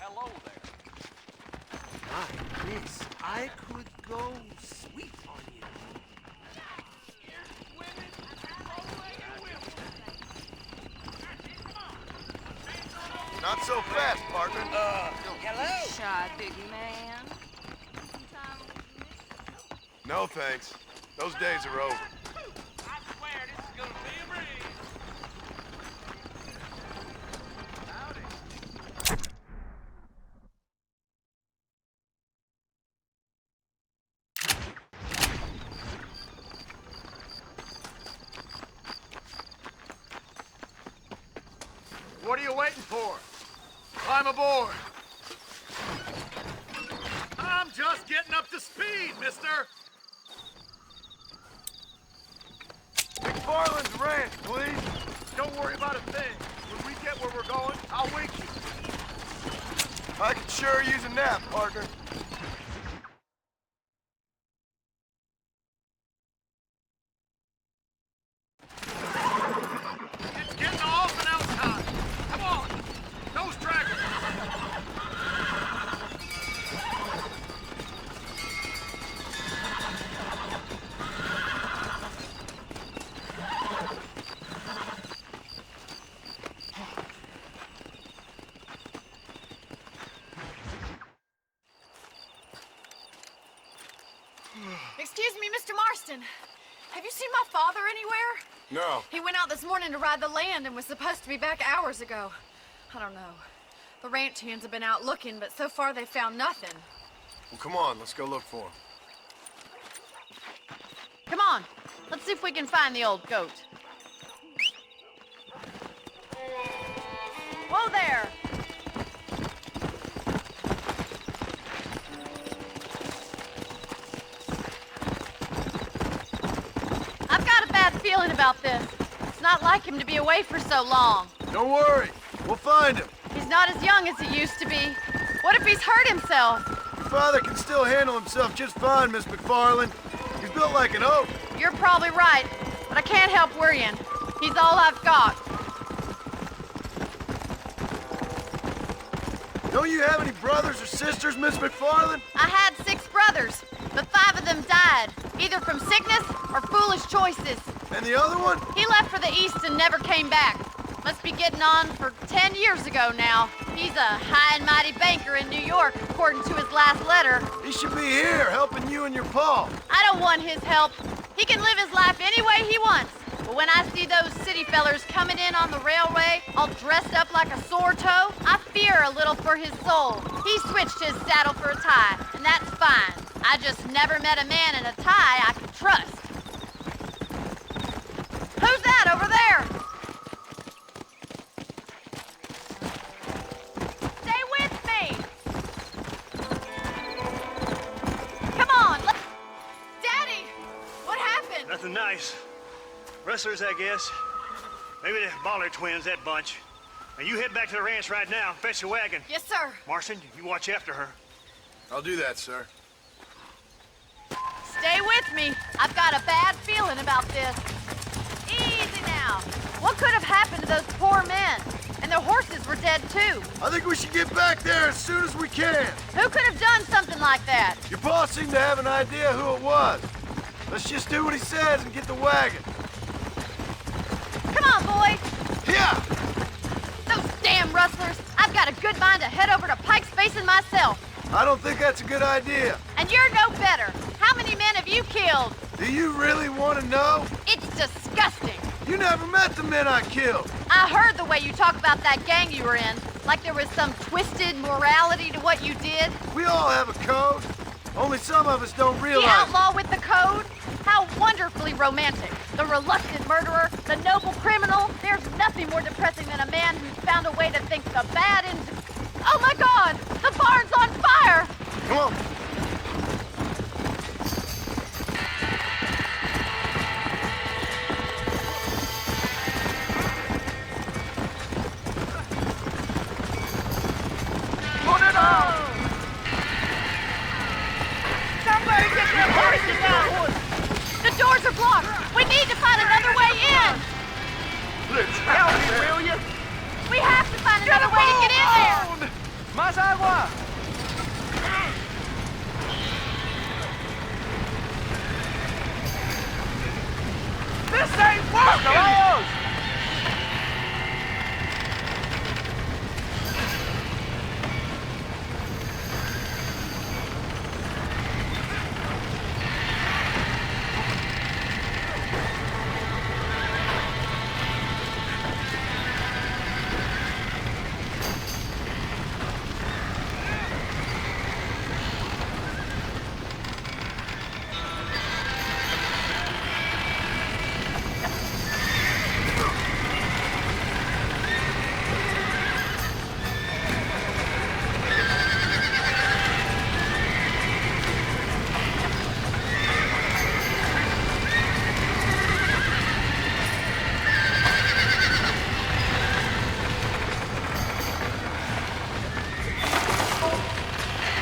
hello there. My miss, I could go sweet on you. Not so fast, partner. Hello? Shy, big man. No thanks. Those days are over. I swear this is gonna be a breeze. What are you waiting for? Climb aboard. I'm just getting up to speed, mister. McFarland's ranch, please. Don't worry about a thing. When we get where we're going, I'll wake you. I could sure use a nap, partner. It's getting off and out time. Come on. Nose dragger. Excuse me, Mr. Marston. Have you seen my father anywhere? No. He went out this morning to ride the land and was supposed to be back hours ago. I don't know. The ranch hands have been out looking, but so far they've found nothing. Well, come on, let's go look for him. Come on, let's see if we can find the old goat. Whoa there! I've got a bad feeling about this. It's not like him to be away for so long. Don't worry. We'll find him. He's not as young as he used to be. What if he's hurt himself? Your father can still handle himself just fine, Miss McFarland. He's built like an oak. You're probably right, but I can't help worrying. He's all I've got. Don't you have any brothers or sisters, Miss McFarland? I had 6 brothers, but 5 of them died, either from sickness or foolish choices. And the other one? He left for the east and never came back. Must be getting on for 10 years ago now. He's a high and mighty banker in New York, according to his last letter. He should be here, helping you and your pa. I don't want his help. He can live his life any way he wants. But when I see those city fellers coming in on the railway, all dressed up like a sore toe, I fear a little for his soul. He switched his saddle for a tie, and that's fine. I just never met a man in a tie I could trust. Who's that over there? Stay with me! Come on, Daddy! What happened? Nothing nice. Rustlers, I guess. Maybe the Bollard twins, that bunch. Now you head back to the ranch right now and fetch the wagon. Yes, sir. Marston, you watch after her. I'll do that, sir. Stay with me. I've got a bad feeling about this. Easy now. What could have happened to those poor men? And their horses were dead too. I think we should get back there as soon as we can. Who could have done something like that? Your boss seemed to have an idea who it was. Let's just do what he says and get the wagon. Come on, boy. Yeah! Those damn rustlers. I've got a good mind to head over to Pike's Basin myself. I don't think that's a good idea. And you're no better. How many men have you killed? Do you really want to know? It's disgusting. You never met the men I killed. I heard the way you talk about that gang you were in, like there was some twisted morality to what you did. We all have a code. Only some of us don't realize. The outlaw with the code? How wonderfully romantic. The reluctant murderer, the noble criminal. There's nothing more depressing than a man who's found a way to think the bad into... Oh my God! The barn's on fire! Come on. Put it on! Somebody get their horses out! The doors are blocked! We need to find another way in! Let's help me, will you? We have to find another way to get in there! My ¡Más agua! ¡This ain't working! ¡Caballos!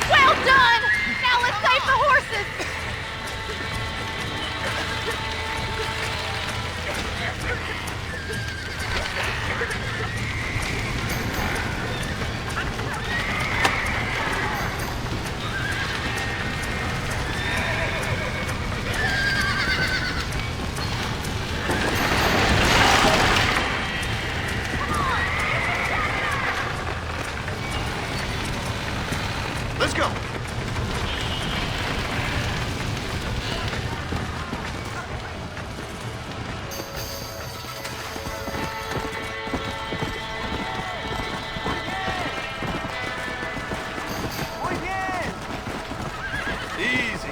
Well done! Now let's save the horses! Let's go. Muy bien! Easy.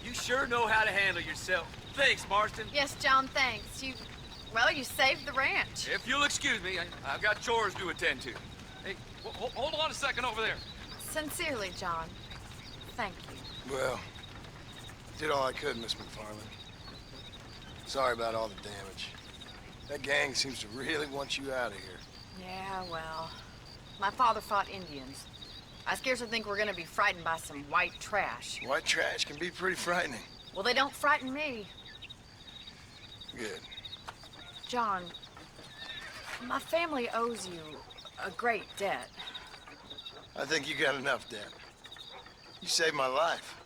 You sure know how to handle yourself. Thanks, Marston. Yes, John, thanks. You saved the ranch. If you'll excuse me, I've got chores to attend to. Hey, hold on a second over there. Sincerely, John. Thank you. Well, did all I could, Miss McFarland. Sorry about all the damage. That gang seems to really want you out of here. Yeah, well, my father fought Indians. I scarcely think we're gonna be frightened by some white trash. White trash can be pretty frightening. Well, they don't frighten me. Good. John, my family owes you a great debt. I think you got enough debt. You saved my life.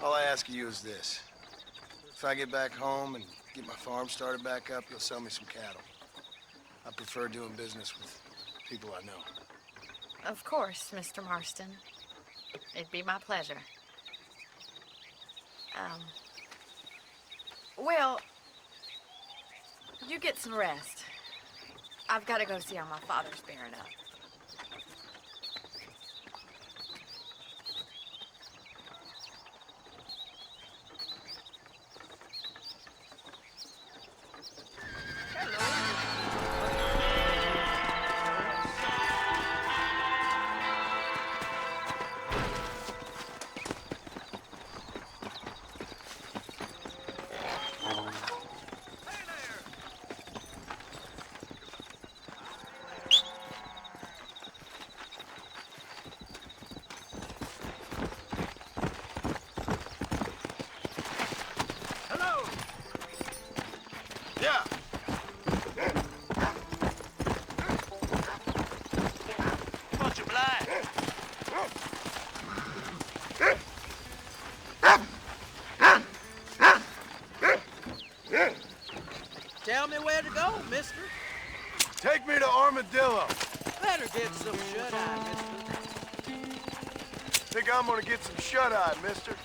All I ask of you is this. If I get back home and get my farm started back up, you'll sell me some cattle. I prefer doing business with people I know. Of course, Mr. Marston. It'd be my pleasure. Well, you get some rest. I've got to go see how my father's bearing up. Yeah. Bunch of blind. Tell me where to go, mister. Take me to Armadillo. Better get some shut-eye, mister. Think I'm gonna get some shut-eye, mister.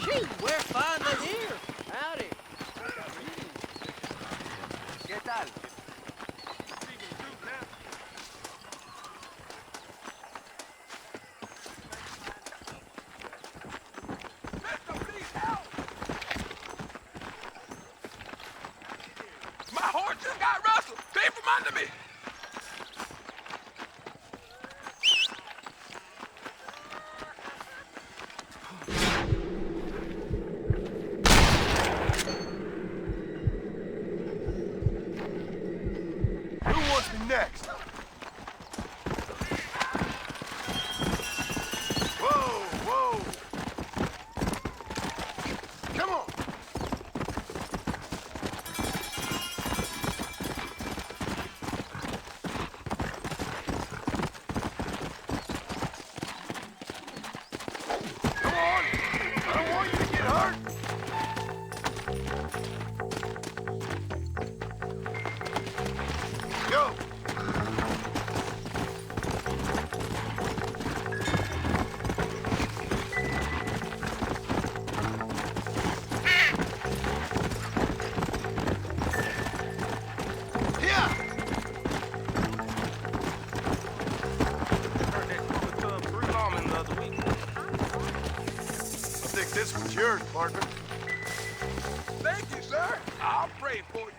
Gee, we're finally here. Howdy. ¿Qué tal? My horse just got rustled. Came from under me. Who wants me next? Whoa, whoa. Come on. Come on. I don't want you to get hurt. Go. Yeah. Heard that you become 3 lawmen the other week. I think this one's yours, partner. Thank you, sir. I'll pray for you.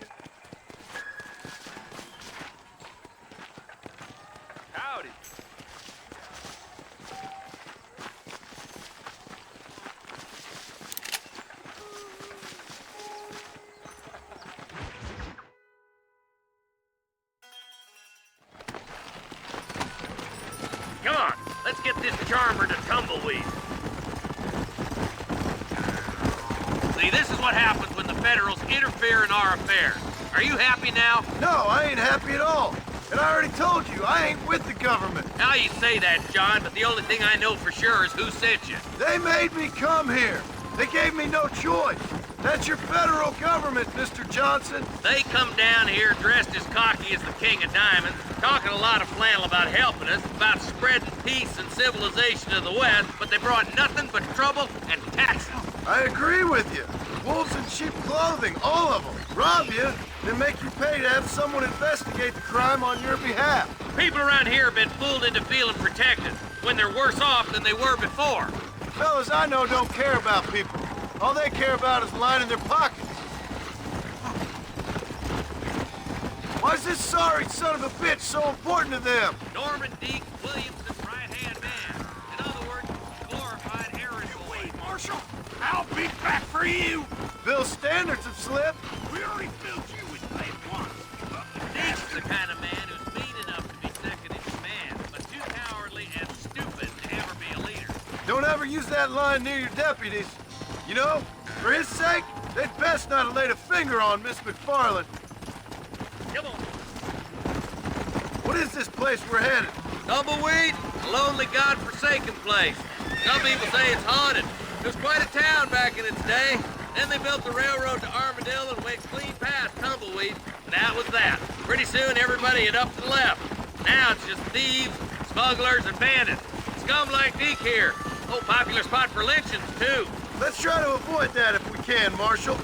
Howdy. Come on, let's get this charmer to tumbleweed. See, this is what happens when the Federals interfere in our affairs. Are you happy now? No, I ain't happy at all. And I already told you, I ain't with the government. Now you say that, John, but the only thing I know for sure is who sent you. They made me come here. They gave me no choice. That's your federal government, Mr. Johnson. They come down here dressed as cocky as the King of Diamonds, talking a lot of flannel about helping us, about spreading peace and civilization to the West, but they brought nothing but trouble and taxes. I agree with you. Wolves in sheep clothing, all of them. Rob you, then make you pay to have someone investigate the crime on your behalf. People around here have been fooled into feeling protected when they're worse off than they were before. Fellas I know don't care about people. All they care about is lining their pockets. Why's this sorry son of a bitch so important to them? Norman Deke Williamson's right-hand man. In other words, glorified errand boy. Wait, Marshal. I'll be back for you. Bill's standards have slipped. We already filled you with blame once. Deke's the kind of man who's mean enough to be second in command, but too cowardly and stupid to ever be a leader. Don't ever use that line near your deputies. You know, for his sake, they'd best not have laid a finger on Miss McFarland. Come on. What is this place we're headed? Tumbleweed, a lonely, God-forsaken place. Some people say it's haunted. It was quite a town back in its day. Then they built the railroad to Armadillo and went clean past Tumbleweed, and that was that. Pretty soon, everybody had up to the left. Now it's just thieves, smugglers, and bandits. Scum like Deke here. Oh, popular spot for lynchings, too. Let's try to avoid that if we can, Marshal.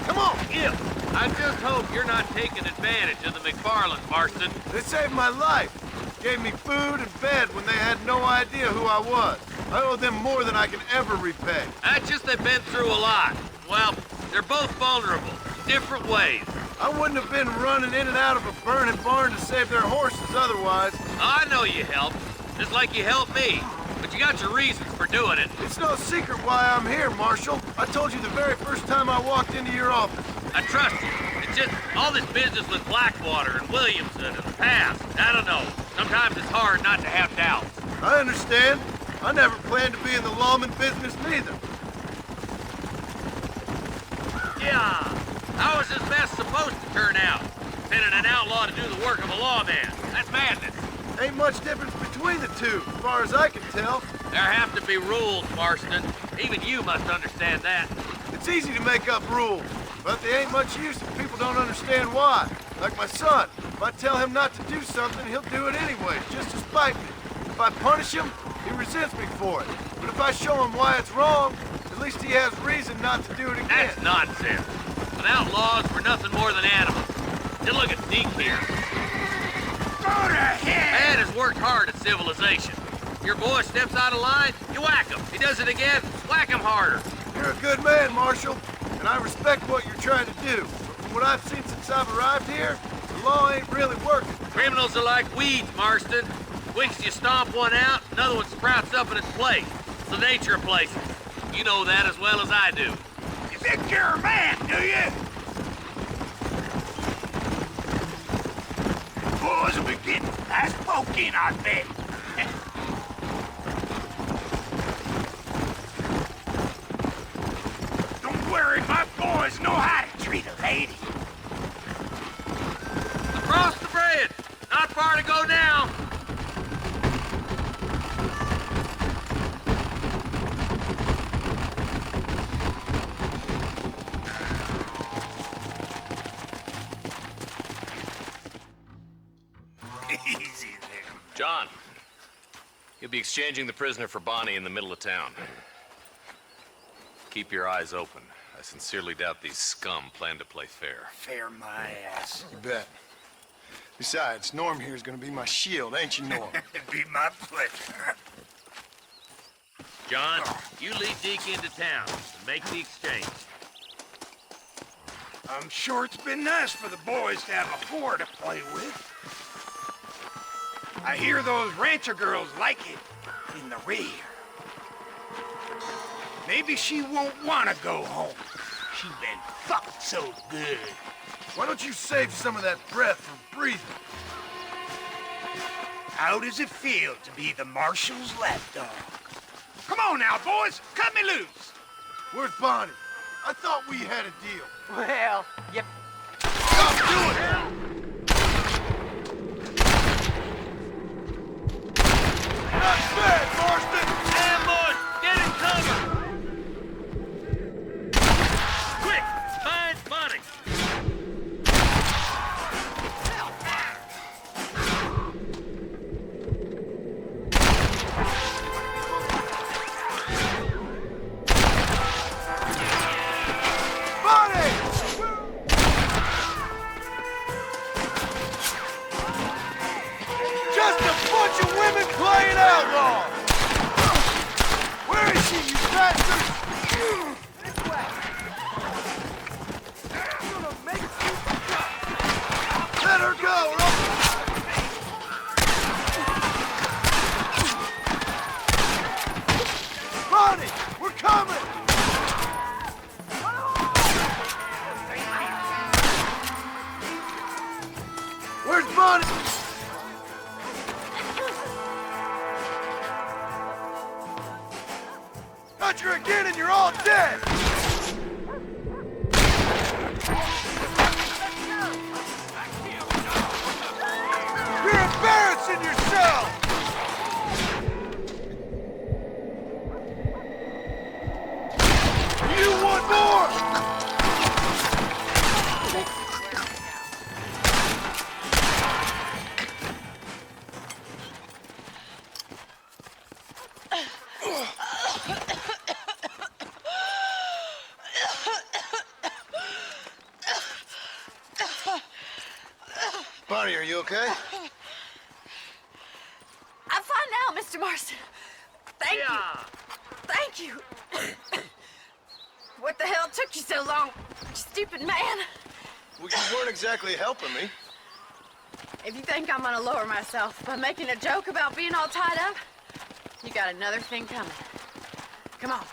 Come on! Yeah. I just hope you're not taking advantage of the McFarland, Marston. They saved my life. Gave me food and bed when they had no idea who I was. I owe them more than I can ever repay. That's just they've been through a lot. Well, they're both vulnerable, different ways. I wouldn't have been running in and out of a burning barn to save their horses otherwise. I know you helped, just like you helped me. But you got your reasons for doing it. It's no secret why I'm here, Marshal. I told you the very first time I walked into your office. I trust you. It's just all this business with Blackwater and Williamson and the past. I don't know. Sometimes it's hard not to have doubts. I understand. I never planned to be in the lawman business neither. Yeah. How is this mess supposed to turn out? Sending an outlaw to do the work of a lawman. That's madness. Ain't much difference between the two, as far as I can tell. There have to be rules, Marston. Even you must understand that. It's easy to make up rules, but they ain't much use if people don't understand why. Like my son. If I tell him not to do something, he'll do it anyway, just to spite me. If I punish him, he resents me for it. But if I show him why it's wrong, at least he has reason not to do it again. That's nonsense. But outlaws were nothing more than animals. And look at Deke here. Go to hell! Man has worked hard at civilization. Your boy steps out of line, you whack him. He does it again, whack him harder. You're a good man, Marshal, and and I respect what you're trying to do. But from what I've seen since I've arrived here, the law ain't really working. Criminals are like weeds, Marston. Once you stomp one out, another one sprouts up in its place. It's the nature of places. You know that as well as I do. You think you're a man, do you? Boys will be getting nice poking, I bet. Don't worry, my boys know how to treat a lady. Across the bridge! Not far to go now! Easy there. John, you'll be exchanging the prisoner for Bonnie in the middle of town. Keep your eyes open. I sincerely doubt these scum plan to play fair. Fair my ass. You bet. Besides, Norm here is gonna be my shield, ain't you, Norm? It'd be my pleasure. John, you lead Deke into town and make the exchange. I'm sure it's been nice for the boys to have a whore to play with. I hear those rancher girls like it in the rear. Maybe she won't want to go home. She's been fucked so good. Why don't you save some of that breath for breathing? How does it feel to be the marshal's lapdog? Come on now, boys. Cut me loose. Where's Bonnie? I thought we had a deal. Well, you Stop doing it! Not bad, Marston! Ambush! Get in cover! Quick! Find Bonnie! Bonnie! Just a bunch of women playing outlaw! Where is she, you bastard? Let her go, or Bonnie, we're coming! Where's Bonnie? Got you again and you're all dead! You're embarrassing yourself! You want more? Bonnie, are you okay? I'm fine now, Mr. Marston. Thank you. Thank you. What the hell took you so long, stupid man? Well, you weren't exactly helping me. If you think I'm gonna lower myself by making a joke about being all tied up, you got another thing coming. Come on.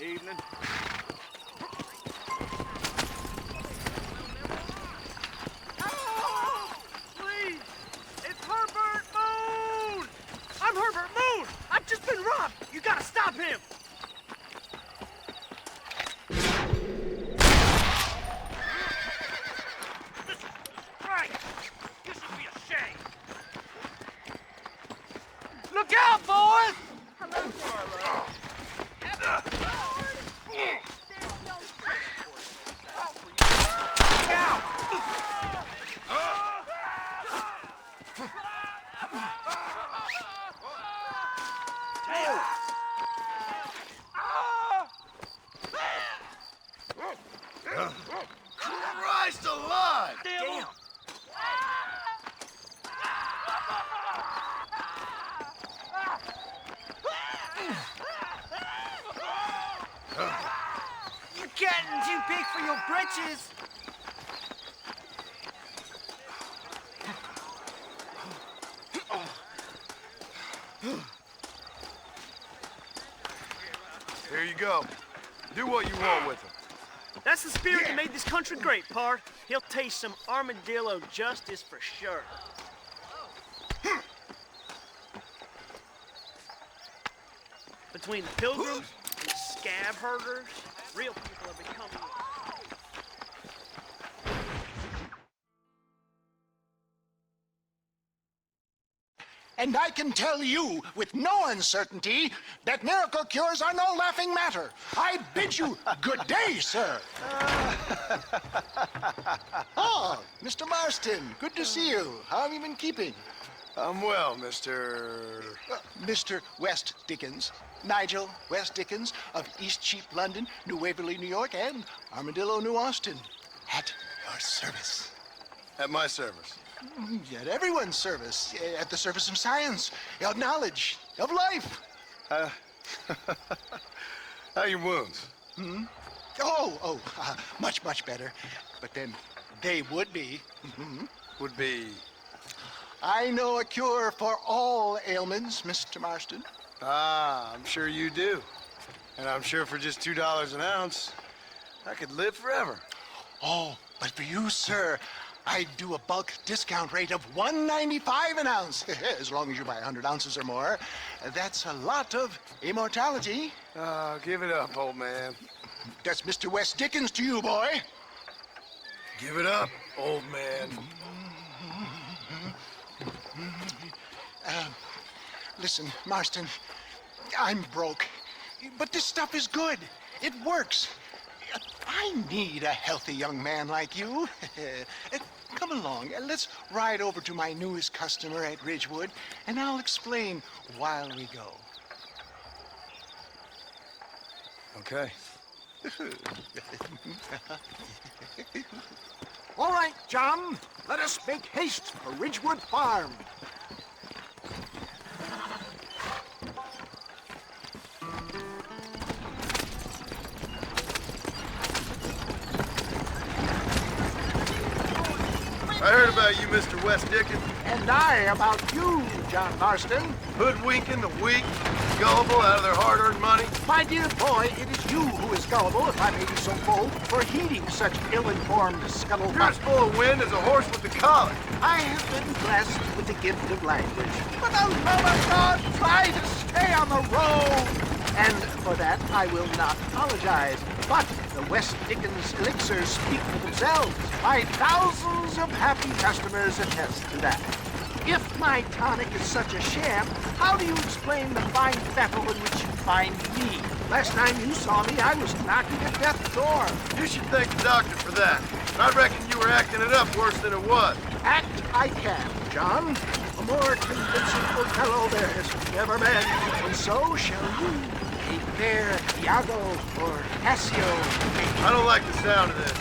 Evening. Oh, please! It's Herbert Moon! I'm Herbert Moon! I've just been robbed! You gotta stop him! Right! You should be ashamed! Look out, boys! Christ alive! Damn! You're getting too big for your britches. Here you go. Do what you want with him. That's the spirit that made this country great, Pard. He'll taste some armadillo justice for sure. Between the pilgrims and the scab herders, real people are becoming... And I can tell you with no uncertainty that miracle cures are no laughing matter. I bid you good day, sir. Oh, Mr. Marston, good to see you. How have you been keeping? I'm well, Mr. Mr. West Dickens, Nigel West Dickens of East Cheap, London, New Waverly, New York, and Armadillo, New Austin. At your service. At my service. At everyone's service. At the service of science, of knowledge, of life. How are your wounds? Much, much better. But then they would be. Would be... I know a cure for all ailments, Mr. Marston. Ah, I'm sure you do. And I'm sure for just $2 an ounce, I could live forever. Oh, but for you, sir, I do a bulk discount rate of $1.95 an ounce, as long as you buy 100 ounces or more. That's a lot of immortality. Give it up, old man. That's Mr. West Dickens to you, boy. Give it up, old man. Listen, Marston, I'm broke, but this stuff is good. It works. I need a healthy young man like you. Come along, let's ride over to my newest customer at Ridgewood, and I'll explain while we go. Okay. All right, John, let us make haste for Ridgewood Farm. I heard about you, Mr. West Dickens. And I about you, John Marston. Hoodwinking the weak, gullible out of their hard-earned money. My dear boy, it is you who is gullible, if I may be so bold, for heeding such ill-informed You're scuttlebutt. as full of wind as a horse with the collar. I have been blessed with the gift of language. For the love of God, try to stay on the road. And for that, I will not apologize. But the West Dickens elixirs speak for themselves. My thousands of happy customers attest to that. If my tonic is such a sham, how do you explain the fine battle in which you find me? Last time you saw me, I was knocking at death's door. You should thank the doctor for that. I reckon you were acting it up worse than it was. Act I can, John. A more convincing Othello there has never been, and so shall you. A fair Iago or Cassio. I don't like the sound of this.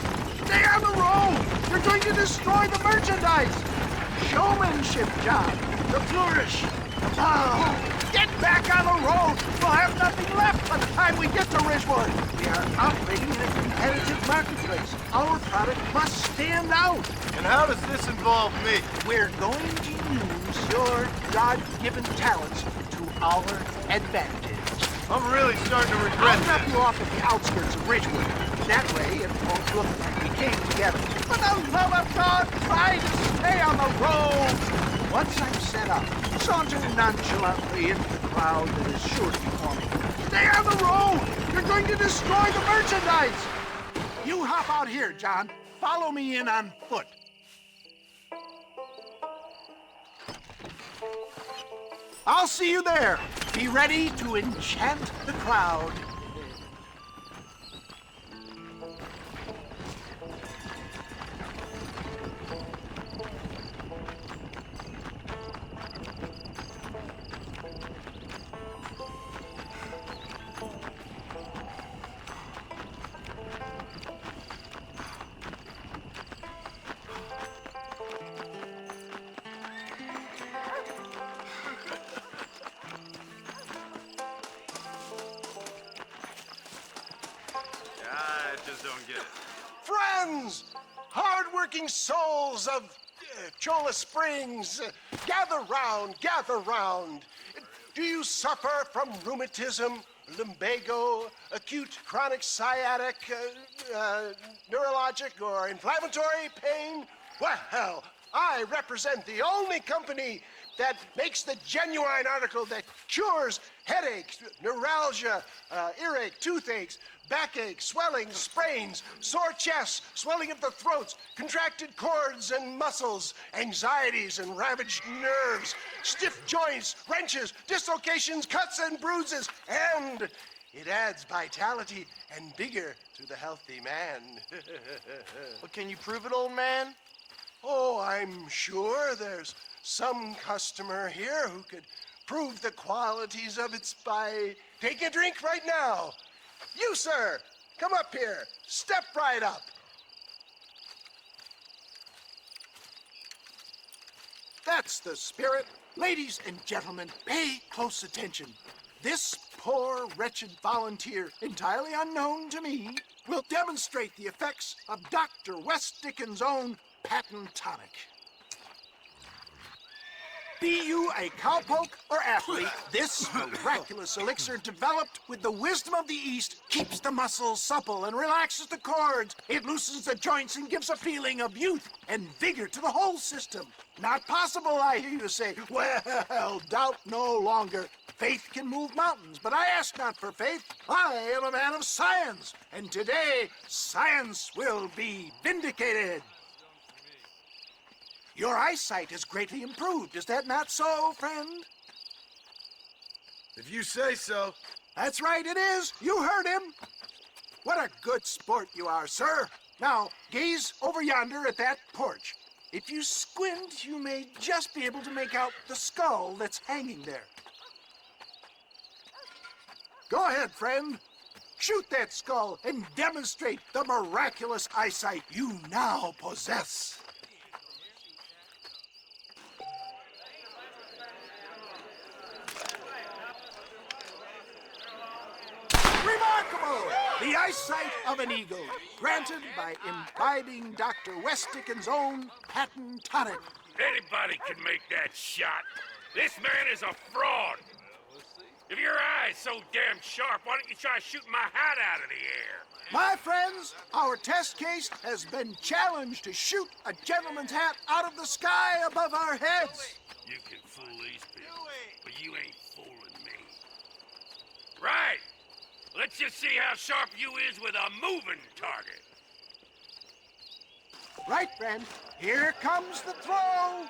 Stay on the road! You're going to destroy the merchandise! Showmanship, John. The flourish. Oh, get back on the road! We'll have nothing left by the time we get to Ridgewood. We are operating in a competitive marketplace. Our product must stand out. And how does this involve me? We're going to use your God-given talents to our advantage. I'm really starting to I'll regret drop this. you off at the outskirts of Ridgewood. That way, it won't look like we came together. For the love of God, try to stay on the road. Once I'm set up, saunter nonchalantly into the crowd that is sure to be forming. Stay on the road! You're going to destroy the merchandise! You hop out here, John. Follow me in on foot. I'll see you there. Be ready to enchant the crowd. I just don't get it. Friends, hard-working souls of Cholla Springs, gather round, gather round. Do you suffer from rheumatism, lumbago, acute chronic sciatic, neurologic, or inflammatory pain? Well, I represent the only company that makes the genuine article that cures headaches, neuralgia, earache, toothaches, backache, swelling, sprains, sore chests, swelling of the throats, contracted cords and muscles, anxieties and ravaged nerves, stiff joints, wrenches, dislocations, cuts and bruises, and it adds vitality and vigor to the healthy man. But can you prove it, old man? Oh, I'm sure there's some customer here who could prove the qualities of it by taking a drink right now. You, sir, come up here. Step right up. That's the spirit. Ladies and gentlemen, pay close attention. This poor, wretched volunteer, entirely unknown to me, will demonstrate the effects of Dr. West Dickens' own patent tonic. Be you a cowpoke or athlete, this miraculous elixir developed with the wisdom of the East keeps the muscles supple and relaxes the cords. It loosens the joints and gives a feeling of youth and vigor to the whole system. Not possible, I hear you say. Well, doubt no longer. Faith can move mountains, but I ask not for faith. I am a man of science, and today science will be vindicated. Your eyesight has greatly improved. Is that not so, friend? If you say so. That's right, it is. You heard him. What a good sport you are, sir. Now, gaze over yonder at that porch. If you squint, you may just be able to make out the skull that's hanging there. Go ahead, friend. Shoot that skull and demonstrate the miraculous eyesight you now possess. Remarkable! The eyesight of an eagle, granted by imbibing Dr. West Dickens' own patent tonic. Anybody can make that shot. This man is a fraud. If your eye's so damn sharp, why don't you try shooting my hat out of the air? My friends, our test case has been challenged to shoot a gentleman's hat out of the sky above our heads. You can fool these people, but you ain't fooling me. Right. Let's just see how sharp you is with a moving target. Right, friend. Here comes the throw.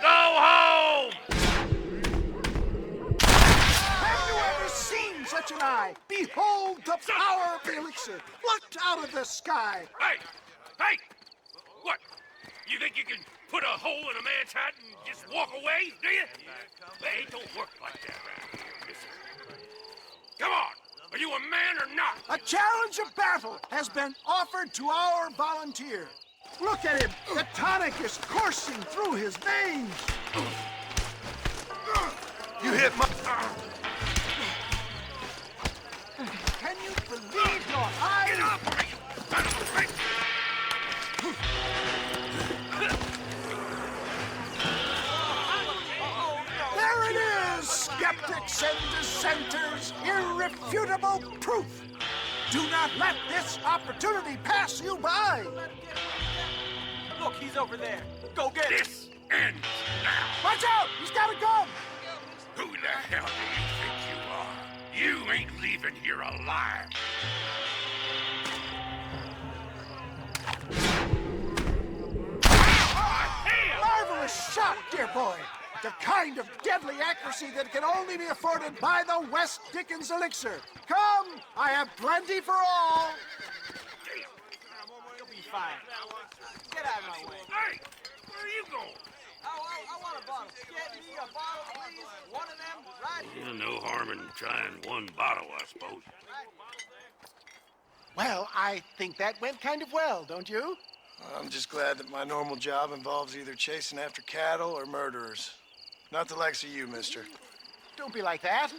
Go home! Have you ever seen such an eye? Behold the power of the elixir, plucked out of the sky. Hey! Hey! What? You think you can put a hole in a man's hat and just walk away, do you? Hey, it don't work like that around here, mister. Come on! Are you a man or not? A challenge of battle has been offered to our volunteer. Look at him. The tonic is coursing through his veins. You hit my... Can you believe your eyes? Get off me! Son of a bitch! fanatics and dissenters, irrefutable proof. Do not let this opportunity pass you by. Look, he's over there. Go get him. This ends now. Watch out! He's got a gun! Who the hell do you think you are? You ain't leaving here alive. Marvelous shot, dear boy. The kind of deadly accuracy that can only be afforded by the West Dickens elixir. Come, I have plenty for all. You'll be fine. Get out of my way. Hey, where are you going? I want a bottle. Get me a bottle, please. One of them, right here. No harm in trying one bottle, I suppose. Well, I think that went kind of well, don't you? I'm just glad that my normal job involves either chasing after cattle or murderers. Not the likes of you, mister. Don't be like that.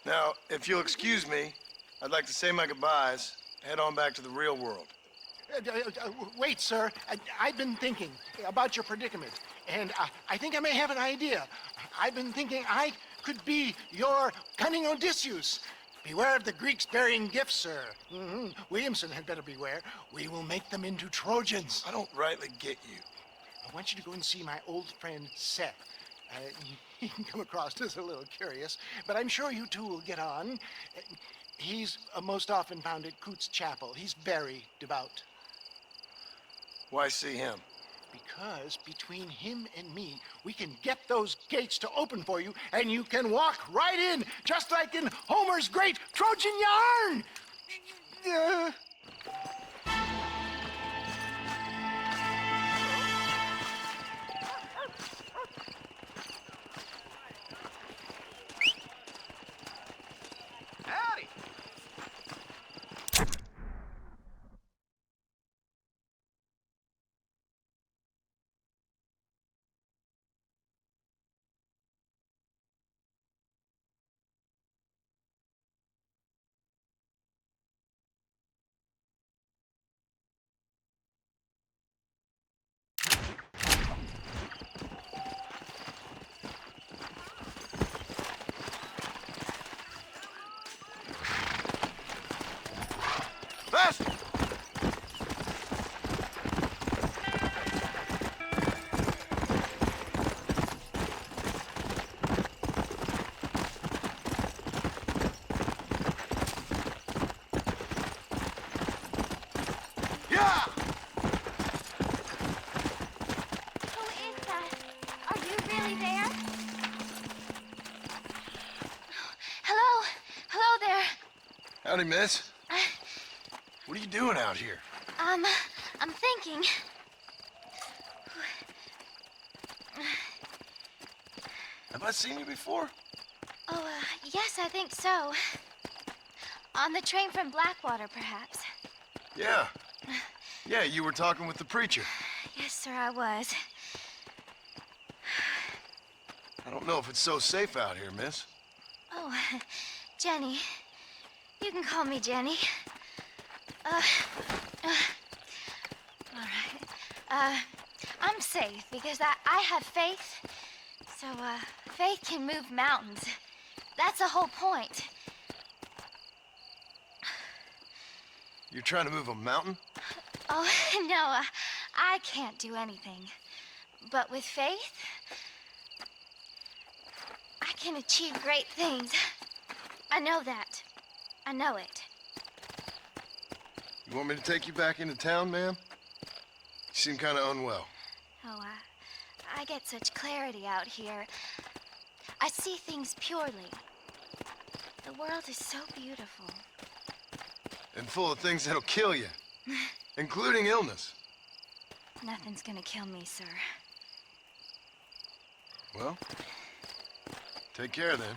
Now, if you'll excuse me, I'd like to say my goodbyes, head on back to the real world. Wait, sir. I've been thinking about your predicament, and I think I may have an idea. I've been thinking I could be your cunning Odysseus. Beware of the Greeks bearing gifts, sir. Williamson had better beware. We will make them into Trojans. I don't rightly get you. I want you to go and see my old friend Seth. He can come across as a little curious, but I'm sure you two will get on. He's most often found at Coots Chapel. He's very devout. Why see him? Because between him and me, we can get those gates to open for you, and you can walk right in, just like in Homer's great Trojan yarn! Howdy. Fast! Yeah! Who is that? Are you really there? Hello? Hello there. Howdy, miss. What are you doing out here? I'm thinking. Have I seen you before? Oh, yes, I think so. On the train from Blackwater, perhaps. Yeah. Yeah, you were talking with the preacher. Yes, sir, I was. I don't know if it's so safe out here, miss. Oh, Jenny. You can call me Jenny. All right. I'm safe because I have faith. So, faith can move mountains. That's the whole point. You're trying to move a mountain? Oh, no, I can't do anything. But with faith, I can achieve great things. I know that. I know it. You want me to take you back into town, ma'am? You seem kind of unwell. Oh, I get such clarity out here. I see things purely. The world is so beautiful. And full of things that'll kill you, including illness. Nothing's gonna kill me, sir. Well, take care then.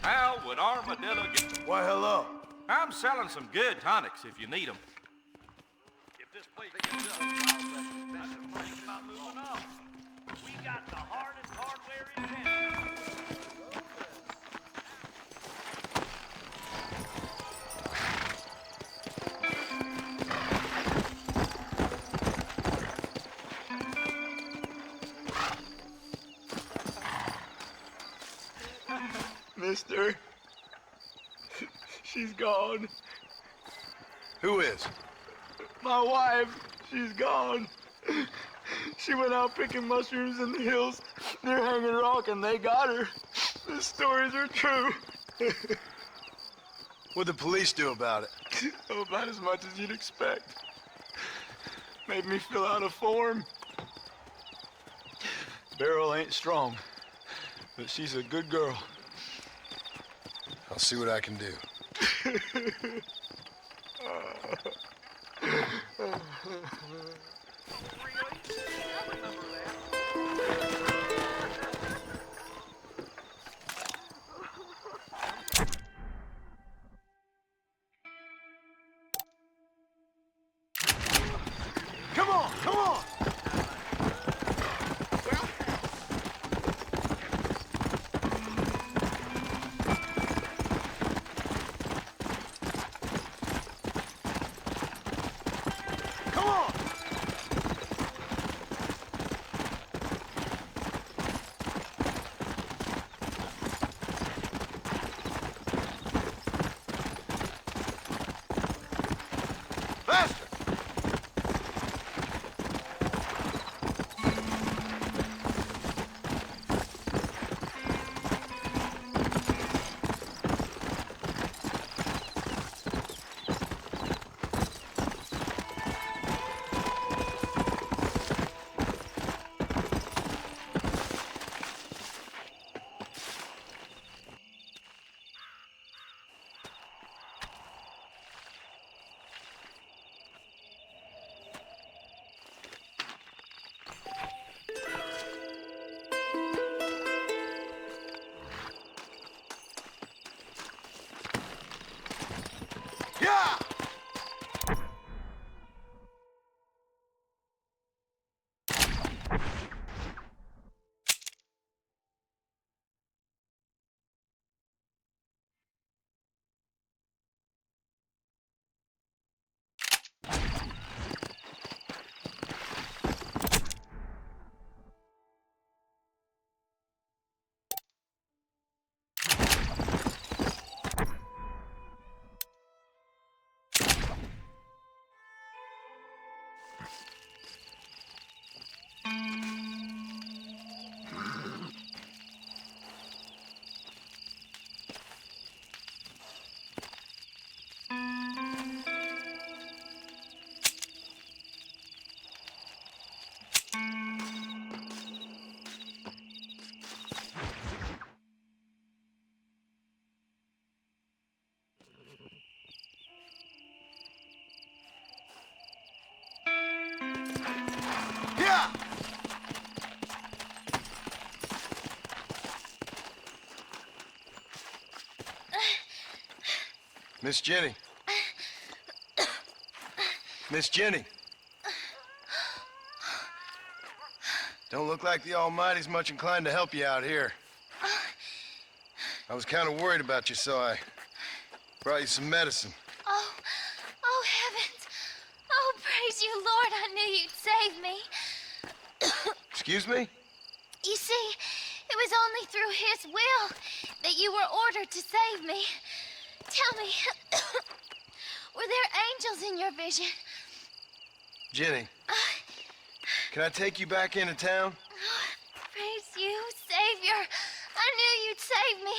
How would Armadillo get... Why, hello. I'm selling some good tonics if you need them. If this place gets up, I'll think about moving on. We got the hardest hardware in town. Mister, she's gone. Who is? My wife, she's gone. She went out picking mushrooms in the hills near Hanging Rock and they got her. The stories are true. What'd the police do about it? Oh, about as much as you'd expect. Made me fill out a form. Beryl ain't strong, but she's a good girl. I'll see what I can do. Come on, come on! Come on! Faster! Yeah! Yeah! Miss Jenny. Miss Jenny. Don't look like the Almighty's much inclined to help you out here. I was kind of worried about you, so I brought you some medicine. Oh, heavens. Oh, praise you, Lord. I knew you'd save me. Excuse me? You see, it was only through his will that you were ordered to save me. Tell me, were there angels in your vision? Jenny, can I take you back into town? Praise you, Savior. I knew you'd save me.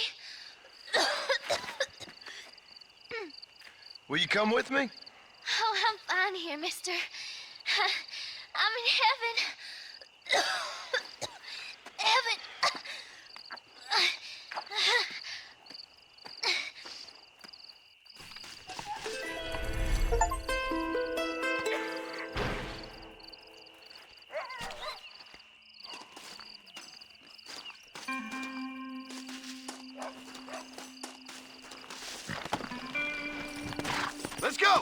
Will you come with me? Oh, I'm fine here, mister. I'm in heaven. Heaven. go!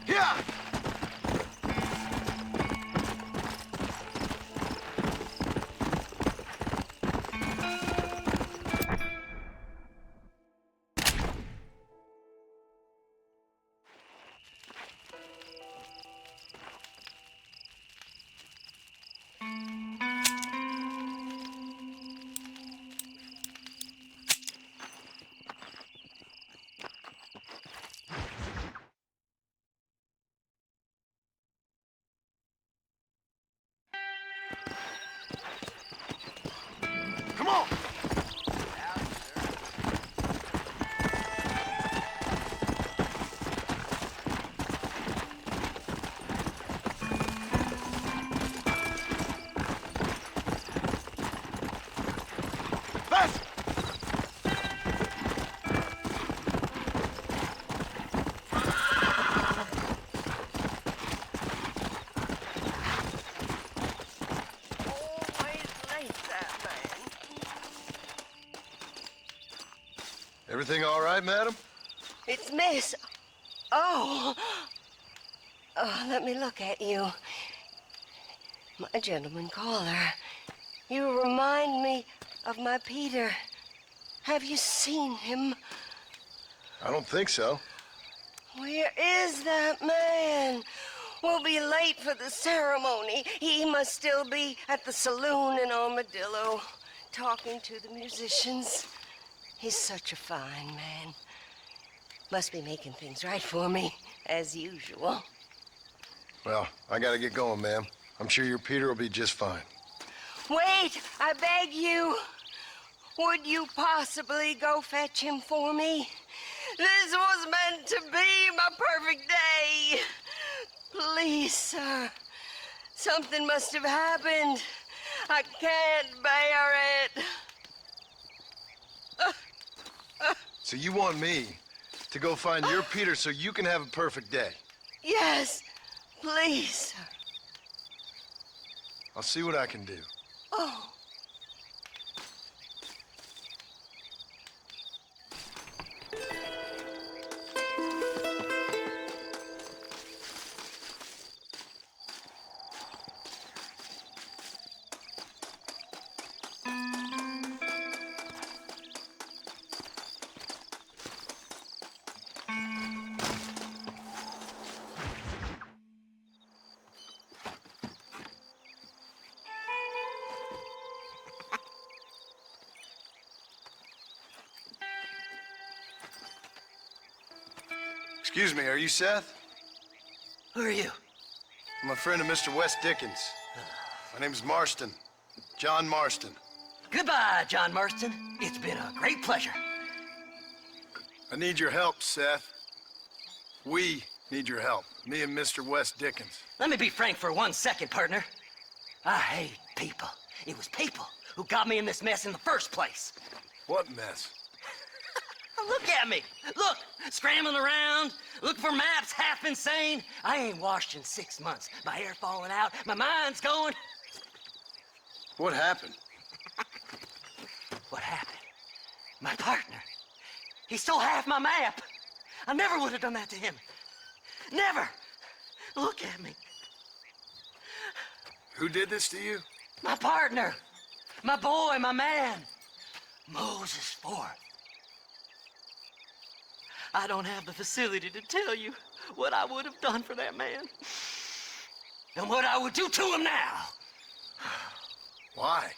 Yeah! Come on! Fast! Everything all right, madam? It's Miss. Oh. Oh, let me look at you. My gentleman caller. You remind me of my Peter. Have you seen him? I don't think so. Where is that man? We'll be late for the ceremony. He must still be at the saloon in Armadillo, talking to the musicians. He's such a fine man. Must be making things right for me, as usual. Well, I gotta get going, ma'am. I'm sure your Peter will be just fine. Wait, I beg you. Would you possibly go fetch him for me? This was meant to be my perfect day. Please, sir. Something must have happened. I can't bear it. So you want me to go find your Peter so you can have a perfect day? Yes, please, sir. I'll see what I can do. Oh. Excuse me, are you Seth? Who are you? I'm a friend of Mr. Wes Dickens. My name's Marston. John Marston. Goodbye, John Marston. It's been a great pleasure. I need your help, Seth. We need your help. Me and Mr. Wes Dickens. Let me be frank for 1 second, partner. I hate people. It was people who got me in this mess in the first place. What mess? Look at me. Look, scrambling around, looking for maps, half insane. I ain't washed in 6 months. My hair falling out, my mind's going. What happened? What happened? My partner. He stole half my map. I never would have done that to him. Never. Look at me. Who did this to you? My partner. My boy, my man. Moses Ford. I don't have the facility to tell you what I would have done for that man. And what I would do to him now. Why?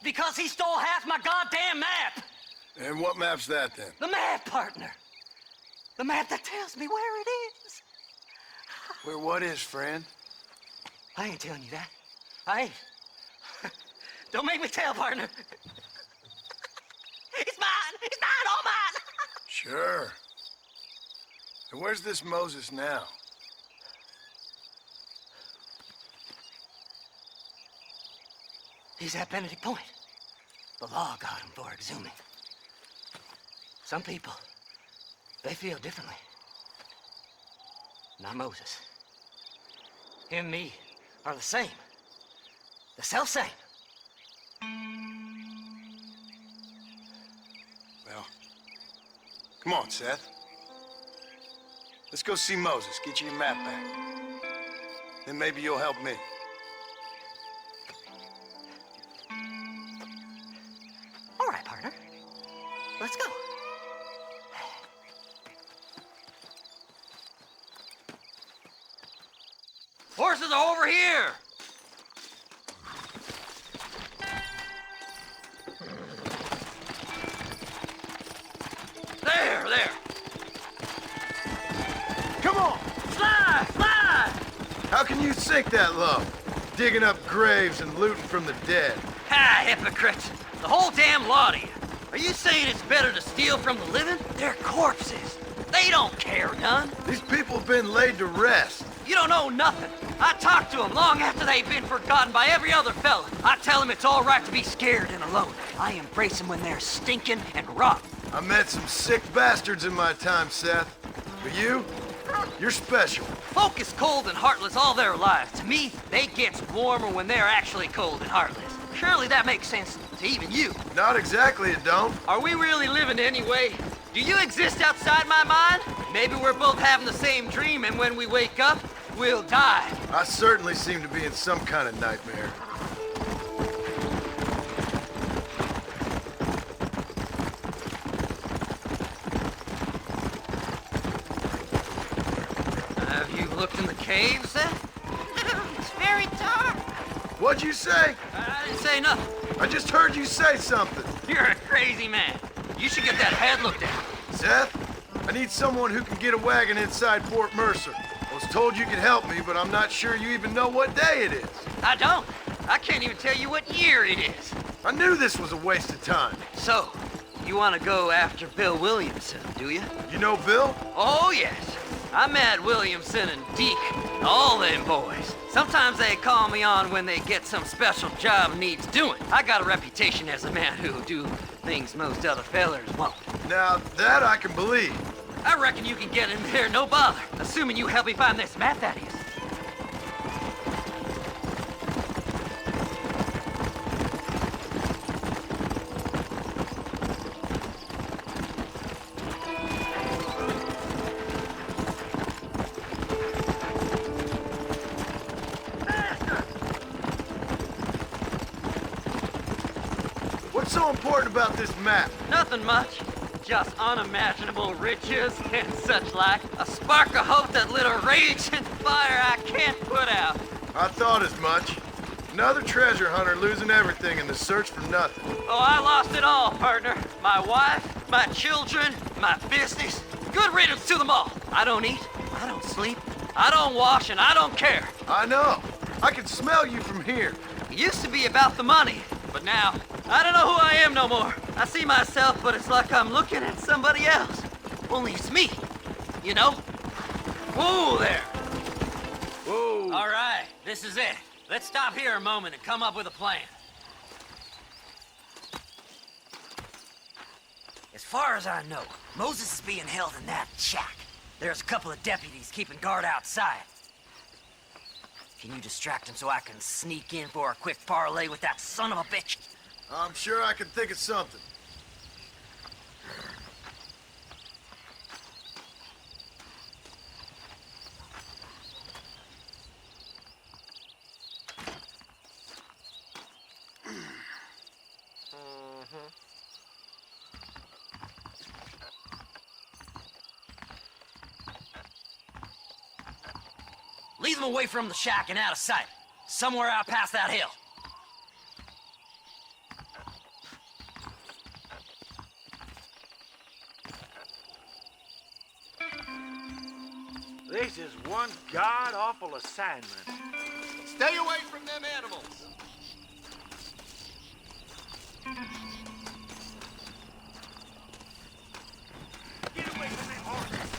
Because he stole half my goddamn map. And what map's that, then? The map, partner. The map that tells me where it is. Where what is, friend? I ain't telling you that. I ain't. Don't make me tell, partner. It's mine. It's mine, all mine. Sure. And where's this Moses now? He's at Benedict Point. The law got him for exhuming. Some people, they feel differently. Not Moses. Him and me are the same. The self-same. Well, come on, Seth. Let's go see Moses, get you your map back. Then maybe you'll help me. All right, partner. Let's go. Horses are over here! There! Come on! Slide! How can you sink that low? Digging up graves and looting from the dead. Ha, hypocrites! The whole damn lot of you. Are you saying it's better to steal from the living? They're corpses. They don't care none. These people have been laid to rest. You don't know nothing. I talk to them long after they've been forgotten by every other fella. I tell them it's all right to be scared and alone. I embrace them when they're stinking and rotten. I met some sick bastards in my time, Seth. But you're special. Folk is cold and heartless all their lives. To me, they get warmer when they're actually cold and heartless. Surely that makes sense to even you. Not exactly, it don't. Are we really living anyway? Do you exist outside my mind? Maybe we're both having the same dream, and when we wake up, we'll die. I certainly seem to be in some kind of nightmare. Have you looked in the caves, then? It's very dark. What'd you say? I didn't say nothing. I just heard you say something. You're a crazy man. You should get that head looked at. Seth, I need someone who can get a wagon inside Fort Mercer. I was told you could help me, but I'm not sure you even know what day it is. I don't. I can't even tell you what year it is. I knew this was a waste of time. So, you want to go after Bill Williamson, do you? You know Bill? Oh, yes. I met Williamson and Deke, all them boys. Sometimes they call me on when they get some special job needs doing. I got a reputation as a man who'll do things most other fellers won't. Now, that I can believe. I reckon you can get in there no bother, assuming you help me find this map, that is. What's so important about this map? Nothing much. Just unimaginable riches and such like. A spark of hope that lit a raging fire I can't put out. I thought as much. Another treasure hunter losing everything in the search for nothing. Oh, I lost it all, partner. My wife, my children, my business. Good riddance to them all. I don't eat, I don't sleep, I don't wash, and I don't care. I know. I can smell you from here. It used to be about the money, but now, I don't know who I am no more. I see myself, but it's like I'm looking at somebody else. Only it's me, you know? Whoa there. Whoa. All right, this is it. Let's stop here a moment and come up with a plan. As far as I know, Moses is being held in that shack. There's a couple of deputies keeping guard outside. Can you distract him so I can sneak in for a quick parlay with that son of a bitch? I'm sure I can think of something. Lead them away from the shack and out of sight. Somewhere out past that hill. This is one god-awful assignment. Stay away from them animals. Get away from them horses.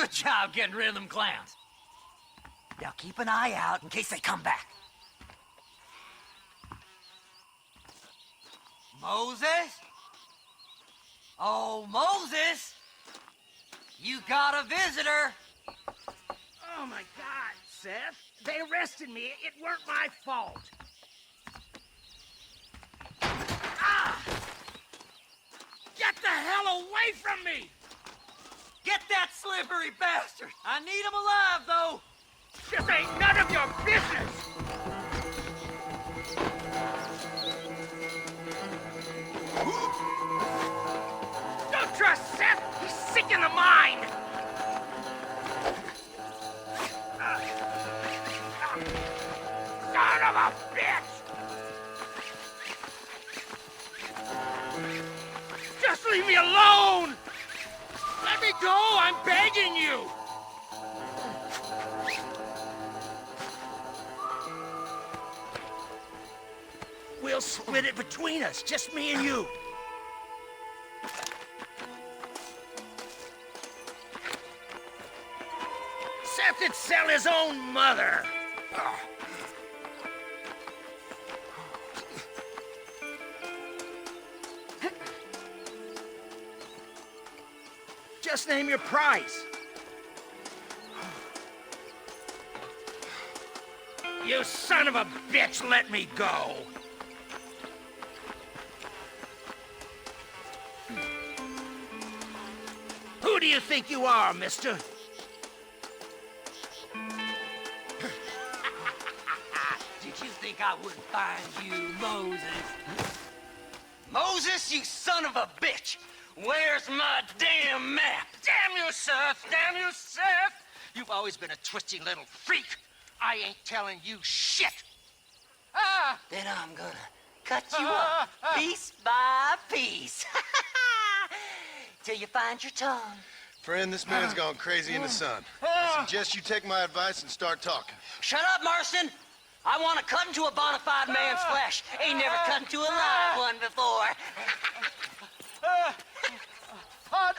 Good job getting rid of them clowns. Now keep an eye out in case they come back. Moses? Oh, Moses! You got a visitor! Oh my God, Seth. They arrested me. It weren't my fault. Ah! Get the hell away from me! Get that slippery bastard! I need him alive, though! This ain't none of your business! Don't trust Seth! He's sick in the mind! Son of a bitch! Just leave me alone! Let me go! I'm begging you! We'll split it between us, just me and you. Seth would sell his own mother. Ugh. Just name your price. You son of a bitch, let me go. Who do you think you are, mister? Did you think I wouldn't find you, Moses? Moses, you son of a bitch! Where's my damn map? Damn you, Seth! Damn you, Seth! You've always been a twisty little freak. I ain't telling you shit. Ah! Then I'm gonna cut you up piece by piece. Till you find your tongue. Friend, this man's gone crazy in the sun. I suggest you take my advice and start talking. Shut up, Marston! I want to cut into a bona fide man's flesh. Ain't never cut into a live one before.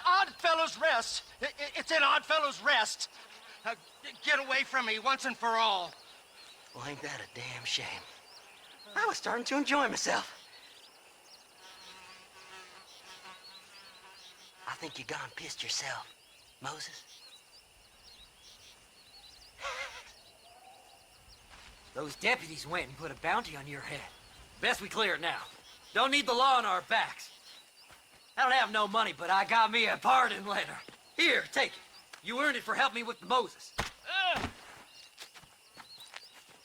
Oddfellows Rest. It's in Oddfellows Rest. Get away from me once and for all. Well, ain't that a damn shame? I was starting to enjoy myself. I think you gone pissed yourself, Moses. Those deputies went and put a bounty on your head. Best we clear it now. Don't need the law on our backs. I don't have no money, but I got me a pardon letter. Here, take it. You earned it for helping me with the Moses.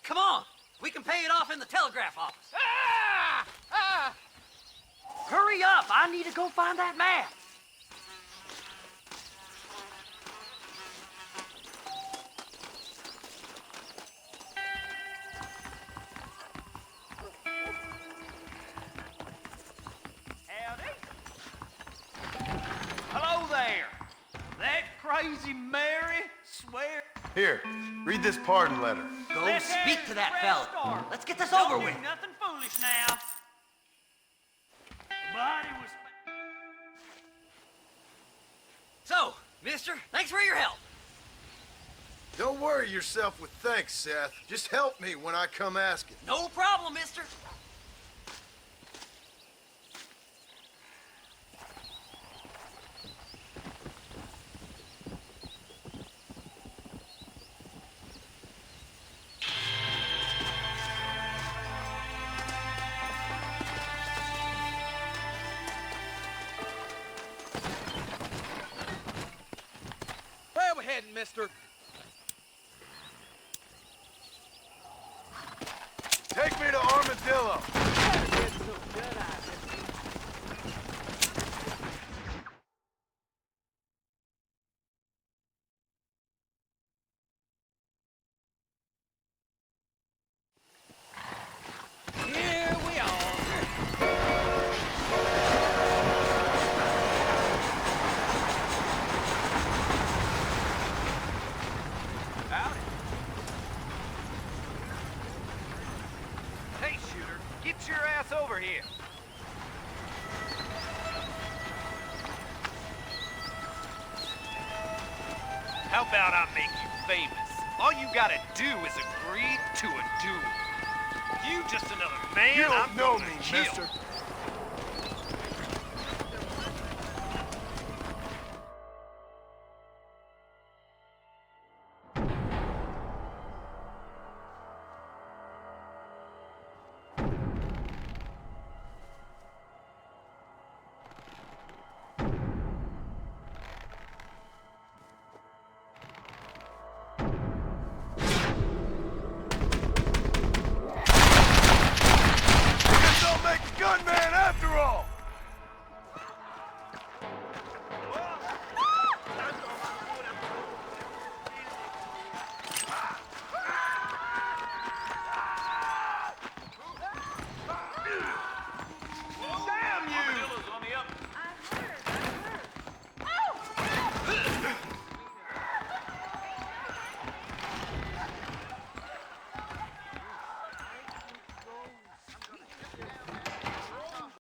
Come on. We can pay it off in the telegraph office. Hurry up. I need to go find that map. Hello there. That crazy Mary swear. Here, read this pardon letter. Go Let's speak have to that this fella. start. Let's get this Don't over do with. Nothing foolish now. But it was. So, mister, thanks for your help. Don't worry yourself with thanks, Seth. Just help me when I come asking. No problem, mister. Where we heading, mister? Take me to Armadillo. Here we are. Howdy. Hey, shooter, get your ass over here. How about I make you famous? All you gotta do is agree to a duel. You just another man You don't I'm know gonna me, kill. mister.